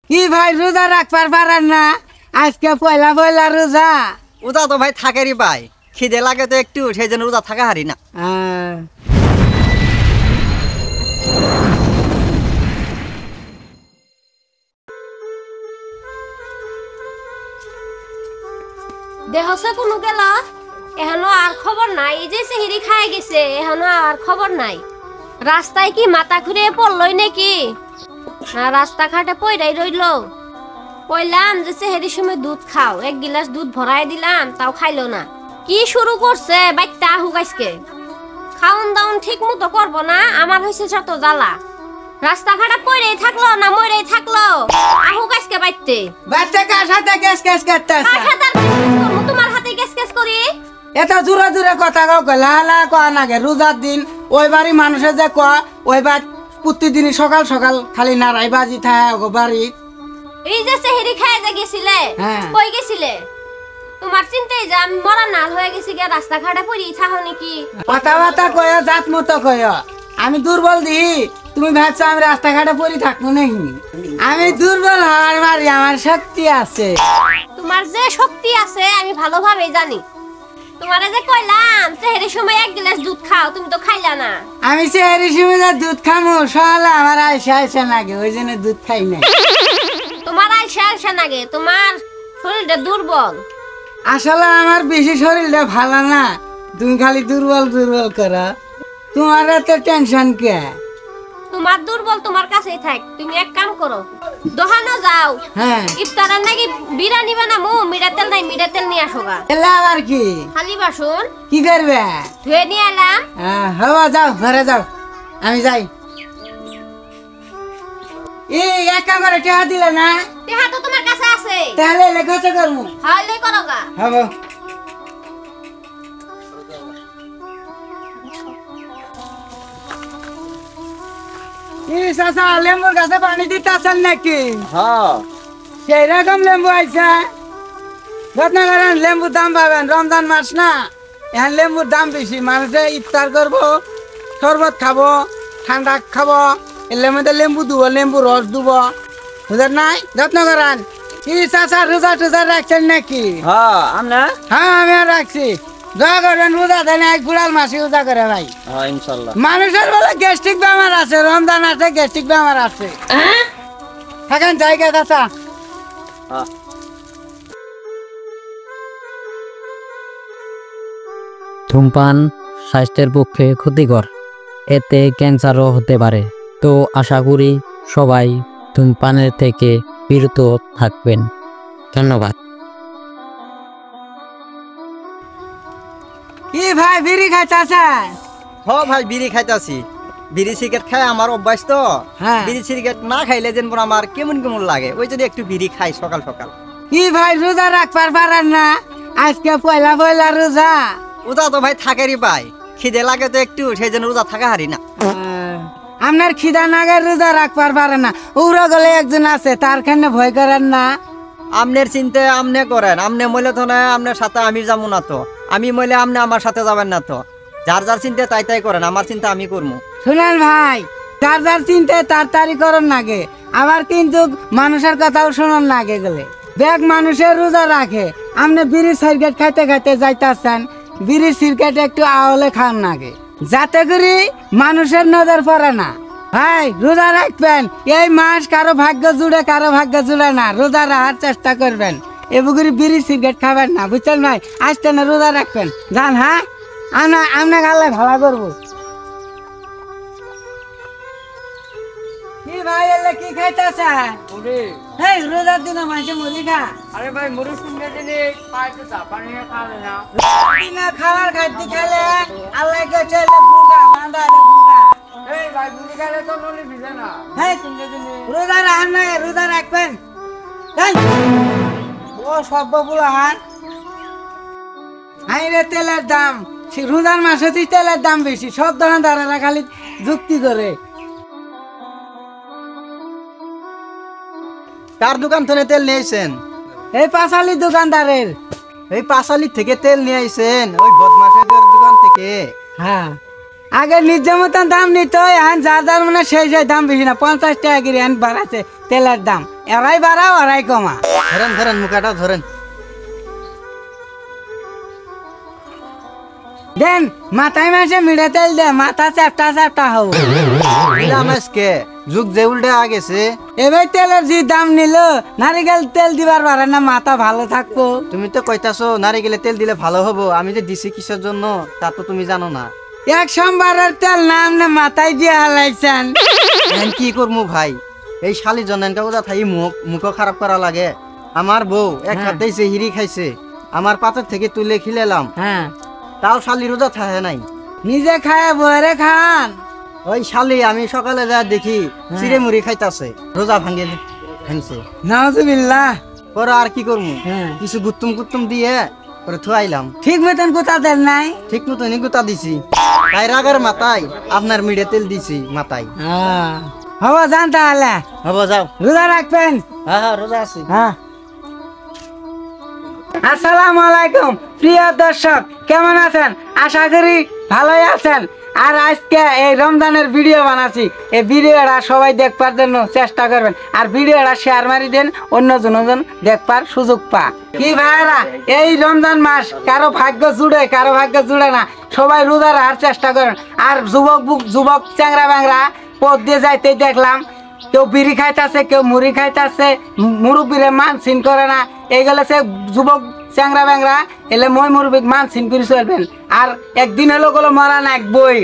কি ভাই রোজা রাখবার পারেন না? আজকে পয়লা পয়লা রোজা। রোজা তো ভাই থাকেরই ভাই, খিদে লাগে তো একটু, সেই জন্য রোজা থাকা হারি না। দেহসে কোনো গেল এখনো আর খবর নাই। এই যে সেহেরি খাই গেছে এখনো আর খবর নাই। রাস্তায় কি মাথা ঘুরে পড়লই নাকি না রাস্তাঘাটে পইরাই রইল? কইলাম যে সেহেরির সময় দুধ খাও, এক গিলাস দুধ ভরাই দিলাম তাও খাইলো না। কি শুরু করছে বাইকটা হুগাইসকে। খাউন দাউন ঠিক মতো করবো না, আমার হয়েছে যত জ্বালা। রাস্তাঘাটে পইরাই থাকলো না মইরাই থাকলো, আহুগাইসকে বাইতে বাচ্চা কার সাথে কেস কেস করতেছে? তোমার হাতে কেস কেস করি। এটা জোরে জোরে কথা কও, লালা কয়া নাগে। রোজার দিন ওই বাড়ি মানুষের যে কয় ওই বাড়ি প্রতিদিনই সকাল সকাল খালি নারাই বাজি থাকে বাড়ি। এই যে সেহেরি খায় যে গেছিলে কই গেছিলে? তোমার চিন্তাই যে আমি মরা নাল হয়ে গেছি গে, রাস্তাঘাটে পড়ি থাকো নাকি? কথা বার্তা কয় জাত মতো কয়। আমি দুর্বল দি তুমি ভাবছো আমি রাস্তাঘাটে পড়ি থাকবো নাকি? আমি দুর্বল হওয়ার মারি আমার শক্তি আছে। তোমার যে শক্তি আছে আমি ভালোভাবে জানি। তোমারে যে কইলাম সেহেরির সময় এক গ্লাস দুধ খাও, তুমি তো খাইলা না। আমি সেহেরির সময় দুধ খামো সকালে আমার আলসা আলসা লাগে, ওই জন্য দুধ খাই না। তোমার আলসা আলসা লাগে, তোমার শরীরটা দুর্বল। আসলে আমার বেশি শরীরটা ভালো না, তুমি খালি দুর্বল দুর্বল করো। তোমার এত টেনশন কে? তোমার দুর্বল তোমার কাছেই থাক। তুমি এক কাম করো, দোকানে যাও। ইফতারের নাকি বিরিয়ানি বানামু, মিঠা তেল নাই, মিঠা তেল নিয়ে আসো গা। এলা আবার কি? খালি বাসন কি করবে? ধুয়ে নিয়ে এলাম। হওয়া যাও, ঘরে যাও, আমি যাই। এই একা করে টেহা দিলে না? টেহা তো তোমার কাছে আছে, তাহলে লেখাতে করবো। হ্যাঁ লে করো গা। হবো। চাচা লেম্বুর গাছে পানি দিতে আসেন নাকি? সেই রকম লেম্বু আইসা যত্ন করেন, লেম্বুর দাম পাবেন। রমজান মাস না, এখন লেম্বুর দাম বেশি। মানুষে ইফতার করবো, শরবত খাবো, ঠান্ডা খাবো, এর মধ্যে লেম্বু দিব, লেম্বু রস দিব, বুঝলেন নাই? যত্ন করেন। কি চাচা রোজা টোজা রাখছেন নাকি? হ্যাঁ আমি রাখছি। যা করবেন রোজা দেন, এক বুড়াল মাসি রোজা করে ভাই। ইনশাল্লাহ। মানুষের বলে গ্যাস্ট্রিক বেমার আছে, রমজান আছে গ্যাস্ট্রিক বেমার আছে। থাকেন জায়গা চাচা। ধূমপান স্বাস্থ্যের পক্ষে ক্ষতিকর, এতে ক্যান্সারও হতে পারে। তো আশা করি সবাই ধূমপানের থেকে বিরত থাকবেন। ধন্যবাদ। কি ভাই বিড়ি খাইতেছেন? ভাই বিড়ি খাইতাছি। বিড়ি সিগারেট খাই আমার অভ্যাস তো। বিড়ি সিগারেট না খাইলে যেন আমার কেমন কেমন লাগে, ওই যদি একটু বিড়ি খাই সকাল সকাল। কি ভাই রোজা রাখবার পারেন না? আজকে পয়লা পয়লা রোজা। রোজা তো ভাই থাকেরই ভাই, খিদে লাগে তো একটু, সেই জন্য রোজা থাকা হারি না। আপনার খিদা নাগে রোজা রাখবার পারেন না? উড়ো গলে একজন আছে, তার খানে ভয় করেন না? আমনের চিন্তা আমনে করেন, আমনে মইলে তো না আপনার সাথে আমি যাবো না তো, আমি মইলে আমনে আমার সাথে যাবেন না তো। যার যার চিন্তা তাই তাই করেন, আমার চিন্তা আমি করবো। শুনেন ভাই, যার যার চিন্তায় তার তারি করেন নাগে, আবার কিন্তু মানুষের কথাও শুনুন নাগে গেলে। ব্যাগ মানুষের রোজা রাখে, আপনি বিড়ি সিগারেট খাইতে খাইতে যাইতেছেন, বিড়ি সিগারেট একটু আওলে খান নাগে, যাতে করে মানুষের নজর পড়ে না। ভাই রোজা রাখবেন, এই মাস কারো ভাগ্য জুড়ে কারো ভাগ্য জুড়ে না, রোজা রাখার চেষ্টা করবেন। এগুলি বিড়ি সিগারেট খাবেন না, বুঝছেন ভাই? আসতে না রোজা রাখবেন, যান। হ্যাঁ আপনাকে আল্লাহ ভালো করবো। কি ভাই এলে কি খাইতেছে? রোজার দিনে মাঝে মুড়ি খা। আরে ভাই মুড়ি শুনলে দিলে পাইতে পানি খাবে না, খাবার খাইতে খেলে আল্লাহ গেছে ভুগা বাঁধা ভুগা। এই ভাই মুড়ি খেলে তো নলি ভিজে না। রোজা রাখান না, রোজা রাখবেন। ও সব বুলাহান হাইরে তেলের দাম, রোজার মাসে তেলের দাম বেশি, সব দোকানদারেরা খালি যুক্তি করে। কার দোকান থেকে তেল নিয়েছেন? এই পাঁচালি দোকানদারের। এই পাঁচালি থেকে তেল নিয়ে আইছেন? ওই বদমাশের দোকান থেকে? হ্যাঁ, আগে নিজের মতন দাম নিত, এখন যার যার মানে সেই দাম বেশি না, 50 টাকা করে এখন বাড়াচ্ছে তেলের দাম। এরাই বাড়াও এরাই কমা। ধরেন ধরেন মুখাটা ধরেন। দেন মাথায় মাসে মিড়ে তেল দে, মাথা চ্যাপটা চ্যাপটা হবো। আজকে যুগ যে উল্টে গেছে। এবার তেলের যে দাম নিল, নারিকেল তেল দিবার পারে না, মাথা ভালো থাকবো। তুমি তো কইতাছো নারিকেলের তেল দিলে ভালো হবো, আমি যে দিছি কিসের জন্য তা তো তুমি জানো না। এক সোমবারের তেল না আপনি মাথায় দিয়ে হালাইছেন। এখন কি করবো ভাই, এই শালি জনেনকা কোথা থাই মুখও খারাপ করা লাগে। আমার বউ এক হাতেই হিরি খাইছে, আমার পাতের থেকে তুলে খিলেলাম, হ্যাঁ, তাও শালি রোজা থাকে নাই। নিজে খায় বরে খান। ওই শালি আমি সকালে যা দেখি চিড়ে মুড়ি খাইতাছে, রোজা ভাঙছে। নাউজুবিল্লাহ। পরে আর কি করবো, হ্যাঁ। কিছু গুত্তুম গুত্তুম দিয়ে পরে থুয়াইলাম। ঠিক মতন কোথা দেন নাই? ঠিক মতনই গুতা দিছি, তাই রাগের মাথায় আপনার মিড়ে তেল দিছি মাথায়। হব যান তাহলে, হবো যাও। রোজা রাখবেন। হ্যাঁ হ্যাঁ রোজা আছি। হ্যাঁ। আসসালামু আলাইকুম প্রিয় দর্শক, কেমন আছেন? আশা করি ভালোই আছেন। আর আজকে এই রমজানের ভিডিও বানাচ্ছি, এই ভিডিওটা সবাই দেখবার জন্য চেষ্টা করবেন, আর ভিডিওটা শেয়ার মারি দেন, অন্য জনজন দেখবার সুযোগ পা। কি ভাইরা, এই রমজান মাস কারো ভাগ্য জুড়ে কারো ভাগ্য জুড়ে না, সবাই রোজা রাখার চেষ্টা করেন। আর যুবক চ্যাংরা ব্যাংরা পথ দিয়ে যাইতে দেখলাম, কেউ বিড়ি খাইতেছে, কেউ মুড়ি খাইতেছে, মুরব্বীরে মান সিন করে না। এইগুলো সে যুবক চ্যাংরা ব্যাংরা এলে মই মুরব্বী মান সিন করে চলবেন। আর একদিন হলো গেলো মরা না এক বই।